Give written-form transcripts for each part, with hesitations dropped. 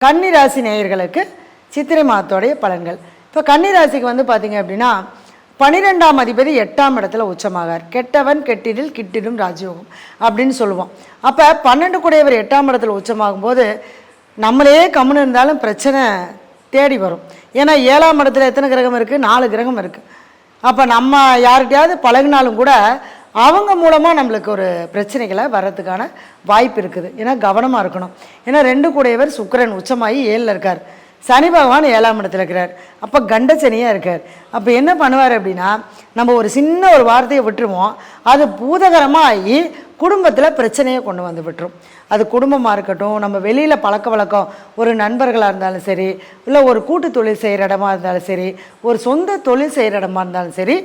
கன்னி ராசி நேயர்களுக்கு சித்திரை மாதத்தோடைய பலன்கள். இப்போ கன்னி ராசிக்கு வந்து பார்த்தீங்க அப்படின்னா 12ஆம் அதிபதி 8ஆம் இடத்துல உச்சமாகார். கெட்டவன் கெட்டிடில் கிட்டிடும் ராஜயோகம் அப்படின்னு சொல்லுவோம். அப்போ 12 கூடையவர் 8ஆம் இடத்துல உச்சமாகும் போது நம்மளே கம்முன்னு இருந்தாலும் பிரச்சனை தேடி வரும். ஏன்னா 7ஆம் இடத்துல எத்தனை கிரகம் இருக்குது? 4 கிரகம் இருக்குது. அப்போ நம்ம யார்கிட்டையாவது பழகினாலும் கூட அவங்க மூலமாக நம்மளுக்கு ஒரு பிரச்சனைகளை வர்றதுக்கான வாய்ப்பு இருக்குது. ஏன்னா கவனமாக இருக்கணும். ஏன்னா 2 கூடையவர் சுக்கிரன் உச்சமாகி 7ல் இருக்கார். சனி பகவான் 7ஆம் இடத்துல இருக்கிறார். அப்போ கண்ட சனியாக இருக்கார். அப்போ என்ன பண்ணுவார் அப்படின்னா, நம்ம ஒரு சின்ன ஒரு வார்த்தையை விட்டுருவோம், அது பூதகரமாக ஆகி குடும்பத்தில் பிரச்சனையை கொண்டு வந்து விட்டுரும். அது குடும்பமாக இருக்கட்டும், நம்ம வெளியில் பழக்க வழக்கம், ஒரு நண்பர்களாக இருந்தாலும் சரி, இல்லை ஒரு கூட்டு தொழில் செய்கிற இடமா இருந்தாலும் சரி, ஒரு சொந்த தொழில் செய்கிற இடமா இருந்தாலும் சரி,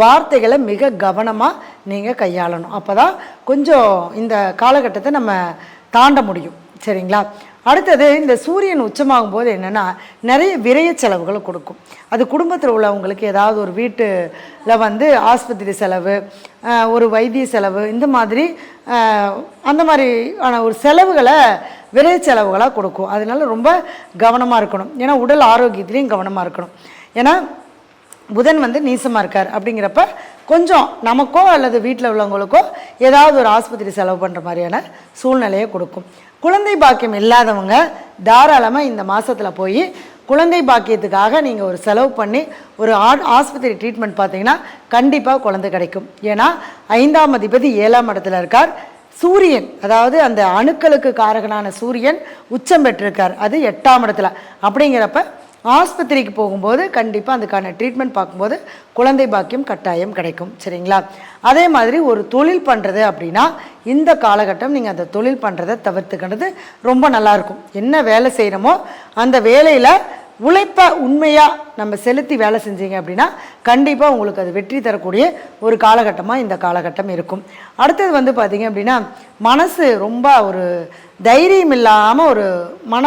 வார்த்தைகளை மிக கவனமாக நீங்கள் கையாளணும். அப்போ தான் கொஞ்சம் இந்த காலகட்டத்தை நம்ம தாண்ட முடியும். சரிங்களா? அடுத்தது, இந்த சூரியன் உச்சமாகும் போது என்னென்னா நிறைய விரைய செலவுகளை கொடுக்கும். அது குடும்பத்தில் உள்ளவங்களுக்கு ஏதாவது ஒரு வீட்டில் வந்து ஆஸ்பத்திரி செலவு, ஒரு வைத்திய செலவு, இந்த மாதிரி அந்த மாதிரியான ஒரு செலவுகளை விரைய செலவுகளாக கொடுக்கும். அதனால ரொம்ப கவனமாக இருக்கணும். ஏன்னா உடல் ஆரோக்கியத்துலேயும் கவனமாக இருக்கணும். ஏன்னா புதன் வந்து நீசமாக இருக்கார். அப்படிங்கிறப்ப கொஞ்சம் நமக்கோ அல்லது வீட்டில் உள்ளவங்களுக்கோ ஏதாவது ஒரு ஆஸ்பத்திரி செலவு பண்ணுற மாதிரியான சூழ்நிலையை கொடுக்கும். குழந்தை பாக்கியம் இல்லாதவங்க தாராளமாக இந்த மாதத்தில் போய் குழந்தை பாக்கியத்துக்காக நீங்கள் ஒரு செலவு பண்ணி ஒரு ஆஸ்பத்திரி ட்ரீட்மெண்ட் பார்த்தீங்கன்னா கண்டிப்பாக குழந்தை கிடைக்கும். ஏன்னா 5ஆம் அதிபதி 7ஆம் இடத்துல இருக்கார். சூரியன், அதாவது அந்த அணுக்களுக்கு காரகனான சூரியன் உச்சம் பெற்றிருக்கார். அது 8ஆம் இடத்துல. அப்படிங்கிறப்ப ஆஸ்பத்திரிக்கு போகும்போது கண்டிப்பாக அதுக்கான ட்ரீட்மெண்ட் பார்க்கும்போது குழந்தை பாக்கியம் கட்டாயம் கிடைக்கும். சரிங்களா? அதே மாதிரி ஒரு தொழில் பண்ணுறது அப்படின்னா இந்த காலகட்டம் நீங்கள் அந்த தொழில் பண்ணுறதை தவிர்த்துக்கிறது ரொம்ப நல்லாயிருக்கும். என்ன வேலை செய்கிறோமோ அந்த வேலையில் உழைப்பை உண்மையாக நம்ம செலுத்தி வேலை செஞ்சீங்க அப்படின்னா கண்டிப்பாக உங்களுக்கு அது வெற்றி தரக்கூடிய ஒரு காலகட்டமாக இந்த காலகட்டம் இருக்கும். அடுத்தது வந்து பார்த்திங்க அப்படின்னா மனசு ரொம்ப ஒரு தைரியம் இல்லாமல் ஒரு மன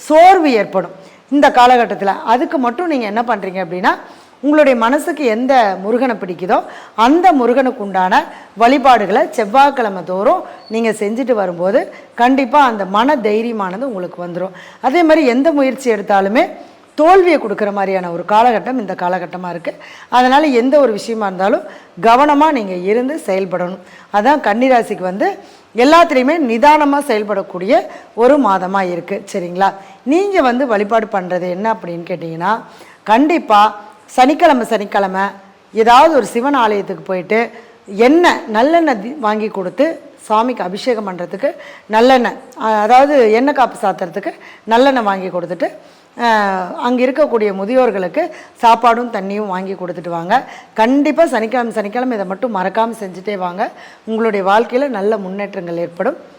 சோர்வு ஏற்படும் இந்த காலகட்டத்தில். அதுக்கு மட்டும் நீங்கள் என்ன பண்ணுறீங்க அப்படின்னா, உங்களுடைய மனசுக்கு எந்த முருகனை பிடிக்குதோ அந்த முருகனுக்கு உண்டான வழிபாடுகளை செவ்வாய்க்கிழமை தோறும் நீங்கள் செஞ்சுட்டு வரும்போது கண்டிப்பாக அந்த மன தைரியமானது உங்களுக்கு வந்துடும். அதே மாதிரி எந்த முயற்சி எடுத்தாலுமே தோல்வியை கொடுக்குற மாதிரியான ஒரு காலகட்டம் இந்த காலகட்டமாக இருக்குது. அதனால் எந்த ஒரு விஷயமா இருந்தாலும் கவனமாக நீங்கள் இருந்து செயல்படணும். அதான் கன்னிராசிக்கு வந்து எல்லாத்துலேயுமே நிதானமாக செயல்படக்கூடிய ஒரு மாதமாக இருக்குது. சரிங்களா? நீங்கள் வந்து வழிபாடு பண்ணுறது என்ன அப்படின்னு கேட்டிங்கன்னா, கண்டிப்பாக சனிக்கிழமை ஏதாவது ஒரு சிவன் ஆலயத்துக்கு போயிட்டு நல்லெண்ணெய் வாங்கி கொடுத்து சாமிக்கு அபிஷேகம் பண்ணுறதுக்கு நல்லெண்ணெய், அதாவது எண்ணெய் காப்பு சாத்துறதுக்கு நல்லெண்ணெய் வாங்கி கொடுத்துட்டு அங்கே இருக்கக்கூடிய முதியோர்களுக்கு சாப்பாடும் தண்ணியும் வாங்கி கொடுத்துட்டு வாங்க. கண்டிப்பாக சனிக்கிழமை இதை மட்டும் மறக்காமல் செஞ்சுட்டே வாங்க. உங்களுடைய வாழ்க்கையில் நல்ல முன்னேற்றங்கள் ஏற்படும்.